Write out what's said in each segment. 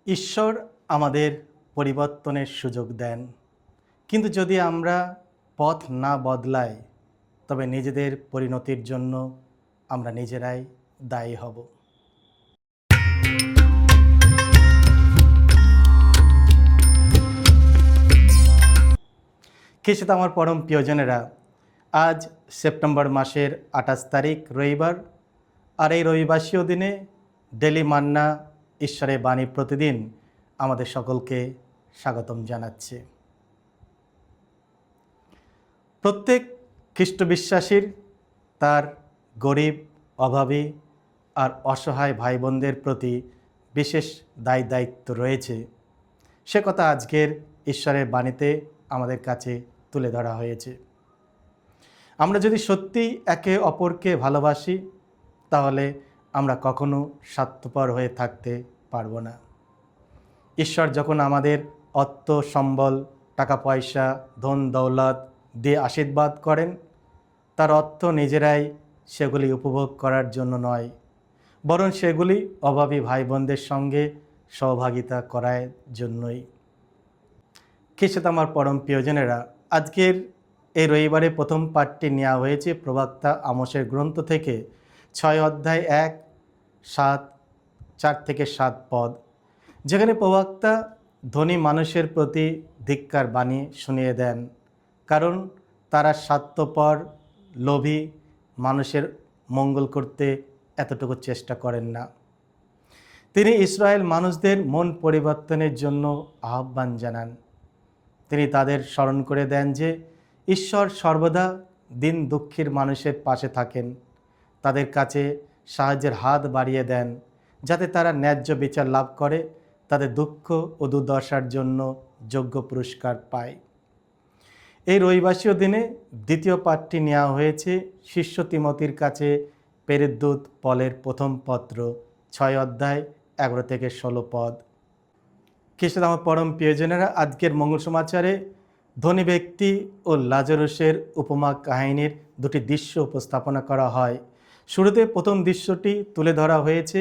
ঈশ্বর আমাদের পরিবর্তনের সুযোগ দেন, কিন্তু যদি আমরা পথ না বদলাই তবে নিজেদের পরিণতির জন্য আমরা নিজেরাই দায়ী হব। খ্রিস্ট আমার পরম প্রিয়জনেরা, আজ সেপ্টেম্বর মাসের 28 তারিখ রবিবার। আর এই রবিবাসীয় দিনে ডেলি মান্না ঈশ্বরের বাণী প্রতিদিন আমাদের সকলকে স্বাগতম জানাচ্ছে। প্রত্যেক খ্রিস্ট বিশ্বাসীর তার গরিব, অভাবী আর অসহায় ভাই বোনদের প্রতি বিশেষ দায়িত্ব রয়েছে। সে কথা আজকের ঈশ্বরের বাণীতে আমাদের কাছে তুলে ধরা হয়েছে। আমরা যদি সত্যি একে অপরকে ভালোবাসি তাহলে আমরা কখনো স্বার্থপর হয়ে থাকতে পারবো না। ঈশ্বর যখন আমাদের অর্থ সম্বল, টাকা পয়সা, ধন দৌলত দিয়ে আশীর্বাদ করেন, তার অর্থ নিজেরাই সেগুলি উপভোগ করার জন্য নয়, বরং সেগুলি অভাবী ভাই বোনদের সঙ্গে সহভাগিতা করার জন্যই। খ্রিস্ট আমার পরম প্রিয়জনেরা, আজকের এই রবিবারে প্রথম পাঠটি নেওয়া হয়েছে প্রবক্তা আমোসের গ্রন্থ থেকে 6 অধ্যায় 4 থেকে 7 পদ, যেখানে প্রবক্তা ধনী মানুষের প্রতি ধিক্কার বাণী শুনিয়ে দেন, কারণ তারা স্বার্থপর, লোভী, মানুষের মঙ্গল করতে এতটুকু চেষ্টা করেন না। তিনি ইসরায়েল মানুষদের মন পরিবর্তনের জন্য আহ্বান জানান। তিনি তাদের স্মরণ করে দেন যে ঈশ্বর সর্বদা দিন দুঃখীর মানুষের পাশে থাকেন, তাদের কাছে সাহায্যের হাত বাড়িয়ে দেন, যাতে তারা ন্যায্য বিচার লাভ করে তাদের দুঃখ ও দুর্দশার জন্য যোগ্য পুরস্কার পায়। এই রবিবাসীয় দিনে দ্বিতীয় পাঠটি নেওয়া হয়েছে শিষ্য তিমোথীর কাছে প্রেরিত পলের প্রথম পত্র 6 অধ্যায় 11 থেকে 16 পদ। খ্রিস্ট আমার পরম প্রিয়জনেরা, আজকের মঙ্গল সমাচারে ধনী ব্যক্তি ও লাজারুসের উপমা কাহিনীর দুটি দৃশ্য উপস্থাপনা করা হয়। শুরুতে প্রথম দৃশ্যটি তুলে ধরা হয়েছে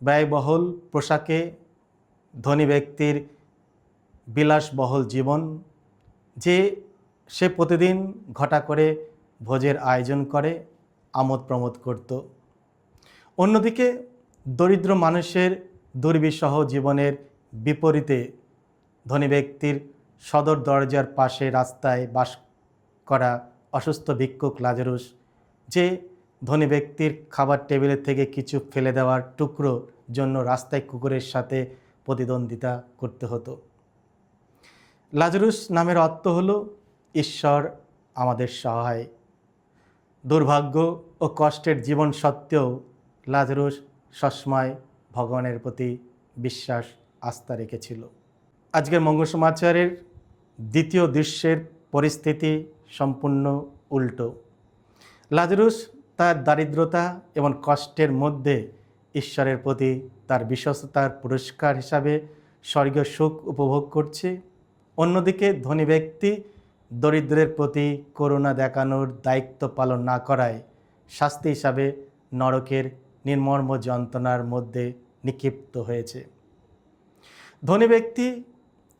ব্যয়বহুল পোশাকে ধনী ব্যক্তির বিলাসবহুল জীবন, যে সে প্রতিদিন ঘটা করে ভোজের আয়োজন করে আমোদ প্রমোদ করত। অন্যদিকে দরিদ্র মানুষের দুর্বিষহ জীবনের বিপরীতে ধনী ব্যক্তির সদর দরজার পাশে রাস্তায় বাস করা অসুস্থ ভিক্ষুক লাজারুস, যে ধনী ব্যক্তির খাবার টেবিলের থেকে কিছু ফেলে দেওয়ার টুকরো জন্য রাস্তায় কুকুরের সাথে প্রতিদ্বন্দ্বিতা করতে হতো। লাজারুস নামের অর্থ হলো ঈশ্বর আমাদের সহায়। দুর্ভাগ্য ও কষ্টের জীবন সত্ত্বেও লাজারুস সবসময় ভগবানের প্রতি বিশ্বাস, আস্থা রেখেছিল। আজকের মঙ্গল সমাচারের দ্বিতীয় দৃশ্যের পরিস্থিতি সম্পূর্ণ উল্টো। লাজারুস তার দারিদ্রতা এবং কষ্টের মধ্যে ঈশ্বরের প্রতি তার বিশ্বস্ততার পুরস্কার হিসাবে স্বর্গীয় সুখ উপভোগ করছে। অন্যদিকে ধনী ব্যক্তি দরিদ্রের প্রতি করুণা দেখানোর দায়িত্ব পালন না করায় শাস্তি হিসাবে নরকের নির্মম যন্ত্রণার মধ্যে নিক্ষিপ্ত হয়েছে। ধনী ব্যক্তি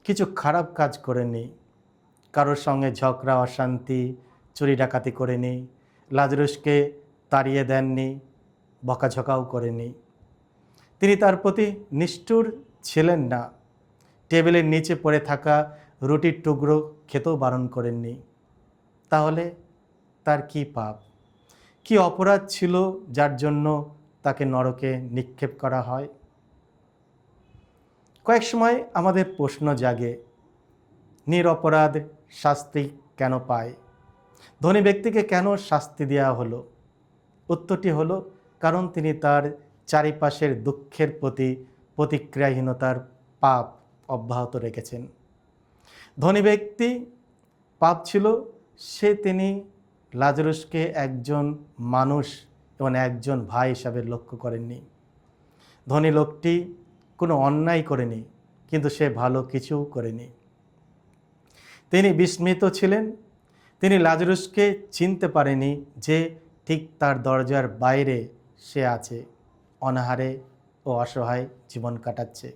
কিছু খারাপ কাজ করেনি, কারোর সঙ্গে ঝগড়া, অশান্তি, চুরি ডাকাতি করেনি, লাজারুসকে তাড়িয়ে দেননি, বকাঝকাও করেনি। তিনি তার প্রতি নিষ্ঠুর ছিলেন না, টেবিলের নিচে পড়ে থাকা রুটির টুকরো খেতেও বারণ করেননি। তাহলে তার কি পাপ, কি অপরাধ ছিল যার জন্য তাকে নরকে নিক্ষেপ করা হয়? কয়েক সময় আমাদের প্রশ্ন জাগে, নিরপরাধ শাস্তি কেন পায়? ধনী ব্যক্তিকে কেন শাস্তি দেওয়া হলো? উত্তরটি হলো, কারণ তিনি তার চারিপাশের দুঃখের প্রতি প্রতিক্রিয়াহীনতার পাপ অব্যাহত রেখেছেন। ধনী ব্যক্তি পাপ ছিল তিনি লাজারুসকে একজন মানুষ এবং একজন ভাই হিসাবে লক্ষ্য করেননি। ধনী লোকটি কোনো অন্যায় করেনি, কিন্তু সে ভালো কিছু করেনি। তিনি বিস্মিত ছিলেন। তিনি লাজারুসকে চিনতে পারেনি যে ঠিক তার দরজার বাইরে সে আছে, অনাহারে ও অসহায় জীবন কাটাচ্ছে।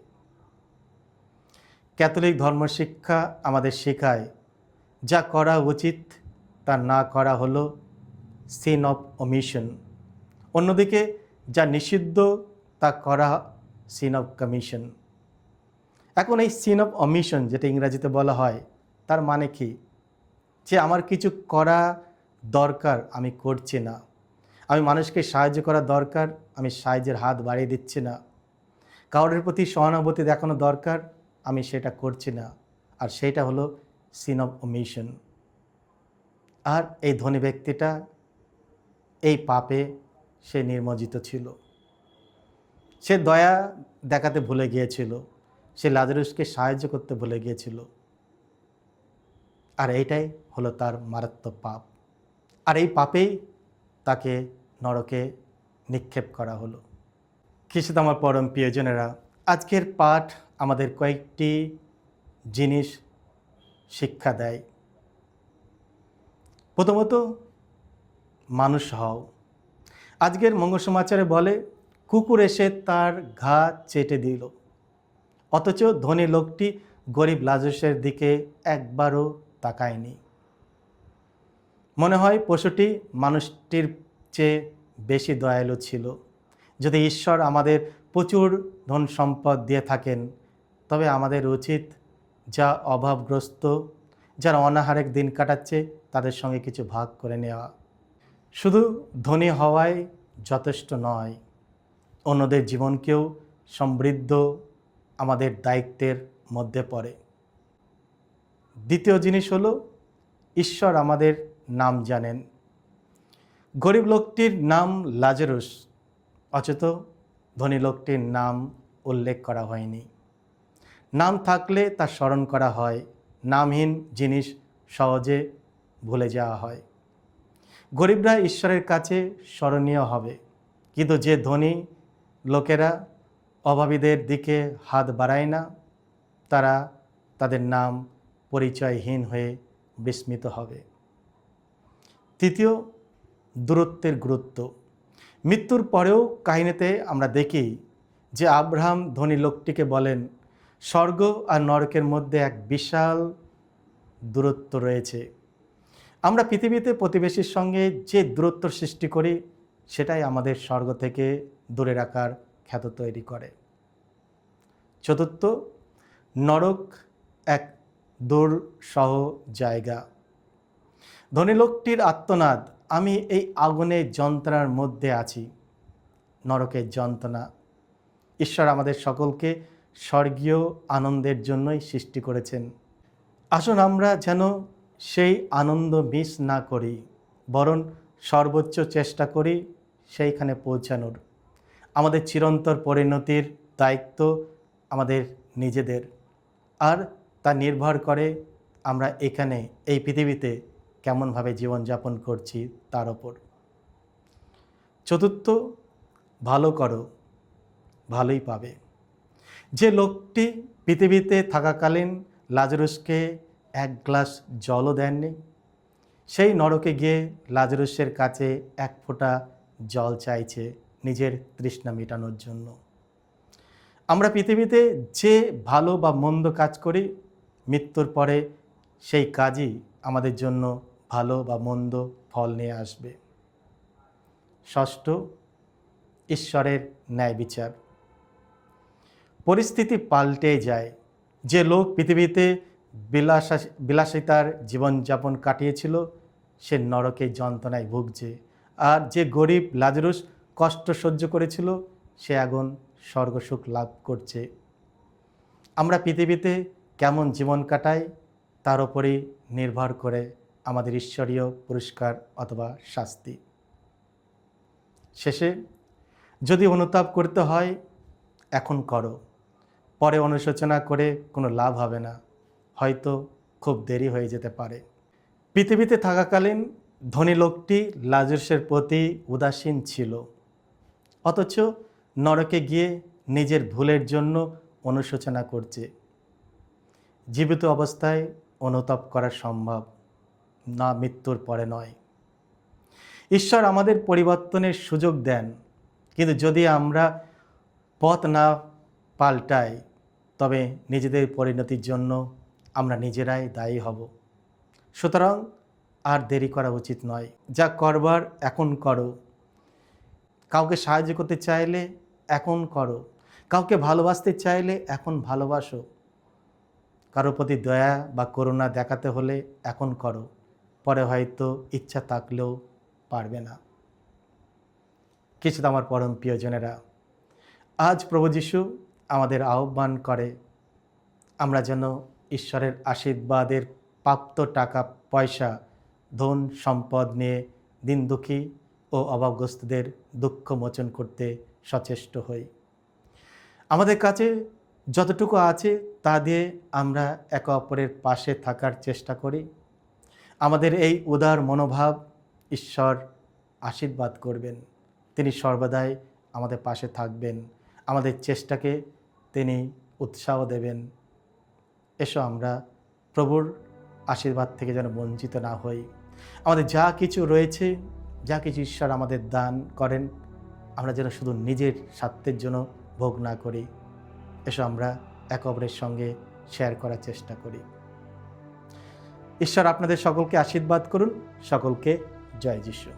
ক্যাথলিক ধর্মশিক্ষা আমাদের শেখায় যা করা উচিত তা না করা হলো সিন অফ ওমিশন, অন্যদিকে যা নিষিদ্ধ তা করা সিন অফ কমিশন। এখন এই সিন অফ ওমিশন যেটা ইংরাজিতে বলা হয়, তার মানে কি? যে আমার কিছু করা দরকার আমি করছি না, আমি মানুষকে সাহায্য করা দরকার আমি সাহায্যের হাত বাড়িয়ে দিচ্ছি না, কারোর প্রতি সহানুভূতি দেখানো দরকার আমি সেটা করছি না, আর সেইটা হলো সিন অফ ওমিশন। আর এই ধনী ব্যক্তিটা এই পাপে সে নির্মজ্জিত ছিল। সে দয়া দেখাতে ভুলে গিয়েছিল, সে লাজারুসকে সাহায্য করতে ভুলে গিয়েছিল, আর এইটাই হলো তার মারাত্মক পাপ। আর এই পাপেই তাকে নরকে নিক্ষেপ করা হলো। খ্রিস্ট আমার পরম প্রিয়জনেরা, আজকের পাঠ আমাদের কয়েকটি জিনিস শিক্ষা দেয়। প্রথমত, মানুষ হও। আজকের মঙ্গল সমাচারে বলে কুকুর এসে তার ঘা চেটে দিল, অথচ ধনী লোকটি গরিব লাজারুসের দিকে একবারও তাকায়নি। মনে হয় পশুটি মানুষটির চেয়ে বেশি দয়ালু ছিল। যদি ঈশ্বর আমাদের প্রচুর ধন সম্পদ দিয়ে থাকেন, তবে আমাদের উচিত যা অভাবগ্রস্ত, যারা অনাহারে দিন কাটাচ্ছে তাদের সঙ্গে কিছু ভাগ করে নেওয়া। শুধু ধনী হওয়াই যথেষ্ট নয়, অন্যদের জীবনকেও সমৃদ্ধ আমাদের দায়িত্বের মধ্যে পড়ে। দ্বিতীয় জিনিস হলো ঈশ্বর আমাদের নাম জানেন। গরিব লোকটির নাম লাজারুস, অথচ ধনী লোকটির নাম উল্লেখ করা হয়নি। নাম থাকলে তা স্মরণ করা হয়, নামহীন জিনিস সহজে ভুলে যাওয়া হয়। গরিবরা ঈশ্বরের কাছে স্মরণীয় হবে, কিন্তু যে ধনী লোকেরা অভাবীদের দিকে হাত বাড়ায় না, তারা তাদের নাম পরিচয়হীন হয়ে বিস্মিত হবে। তৃতীয়, দূরত্বের গুরুত্ব। মৃত্যুর পরেও কাহিনীতে আমরা দেখি যে আব্রাহাম ধনী লোকটিকে বলেন, স্বর্গ আর নরকের মধ্যে এক বিশাল দূরত্ব রয়েছে। আমরা পৃথিবীতে প্রতিবেশীর সঙ্গে যে দূরত্ব সৃষ্টি করি, সেটাই আমাদের স্বর্গ থেকে দূরে রাখার খ্যাত তৈরি করে। চতুর্থ, নরক এক দুঃসহ জায়গা। ধনী লোকটির আর্তনাদ, আমি এই আগুনের যন্ত্রণার মধ্যে আছি। নরকের যন্ত্রণা। ঈশ্বর আমাদের সকলকে স্বর্গীয় আনন্দের জন্যই সৃষ্টি করেছেন। আসুন আমরা যেন সেই আনন্দ মিস না করি, বরং সর্বোচ্চ চেষ্টা করি সেইখানে পৌঁছানোর। আমাদের চিরন্তর পরিণতির দায়িত্ব আমাদের নিজেদের, আর তা নির্ভর করে আমরা এখানে এই পৃথিবীতে কেমনভাবে জীবনযাপন করছি তার ওপর। চতুর্থ, ভালো করো, ভালোই পাবে। যে লোকটি পৃথিবীতে থাকাকালীন লাজারুসকে এক গ্লাস জলও দেননি, সেই নরকে গিয়ে লাজারুসের কাছে এক ফোঁটা জল চাইছে নিজের তৃষ্ণা মেটানোর জন্য। আমরা পৃথিবীতে যে ভালো বা মন্দ কাজ করি, মৃত্যুর পরে সেই কাজই আমাদের জন্য ভালো বা মন্দ ফল নিয়ে আসবে। ষষ্ঠ, ঈশ্বরের ন্যায় বিচার। পরিস্থিতি পাল্টে যায়। যে লোক পৃথিবীতে বিলাসিতার জীবনযাপন কাটিয়েছিল, সে নরকে যন্ত্রণায় ভুগছে। আর যে গরিব লাজারুস কষ্ট সহ্য করেছিল, সে এখন স্বর্গসুখ লাভ করছে। আমরা পৃথিবীতে কেমন জীবন কাটাই তার উপরই নির্ভর করে আমাদের ঈশ্বরীয় পুরস্কার অথবা শাস্তি। শেষে, যদি অনুতাপ করতে হয় এখন করো, পরে অনুশোচনা করে কোনো লাভ হবে না, হয়তো খুব দেরি হয়ে যেতে পারে। পৃথিবীতে থাকাকালীন ধনী লোকটি লাজারুসের প্রতি উদাসীন ছিল, অথচ নরকে গিয়ে নিজের ভুলের জন্য অনুশোচনা করছে। জীবিত অবস্থায় অনুতাপ করা সম্ভব, না মৃত্যুর পরে নয়। ঈশ্বর আমাদের পরিবর্তনের সুযোগ দেন, কিন্তু যদি আমরা পথ না পাল্টাই, তবে নিজেদের পরিণতির জন্য আমরা নিজেরাই দায়ী হব। সুতরাং আর দেরি করা উচিত নয়। যা করবার এখন করো। কাউকে সাহায্য করতে চাইলে এখন করো। কাউকে ভালোবাসতে চাইলে এখন ভালোবাসো। কারো প্রতি দয়া বা করুণা দেখাতে হলে এখন করো, পরে হয়তো ইচ্ছা থাকলেও পারবে না। কিছু আমার পরম প্রিয়জনেরা, আজ প্রভু যিশু আমাদের আহ্বান করে আমরা যেন ঈশ্বরের আশীর্বাদের প্রাপ্ত টাকা পয়সা, ধন সম্পদ নিয়ে দিন দুঃখী ও অভাবগ্রস্তদের দুঃখ মোচন করতে সচেষ্ট হই। আমাদের কাছে যতটুকু আছে তা দিয়ে আমরা একে অপরের পাশে থাকার চেষ্টা করি। আমাদের এই উদার মনোভাব ঈশ্বর আশীর্বাদ করবেন। তিনি সর্বদাই আমাদের পাশে থাকবেন, আমাদের চেষ্টাকে তিনি উৎসাহ দেবেন। এসো আমরা প্রভুর আশীর্বাদ থেকে যেন বঞ্চিত না হই। আমাদের যা কিছু রয়েছে, যা কিছু ঈশ্বর আমাদের দান করেন, আমরা যেন শুধু নিজের স্বার্থের জন্য ভোগ না করি। এসো আমরা একে অপরের সঙ্গে শেয়ার করার চেষ্টা করি। ঈশ্বর আপনাদের সকলকে আশীর্বাদ করুন। সকলকে জয় যিশু।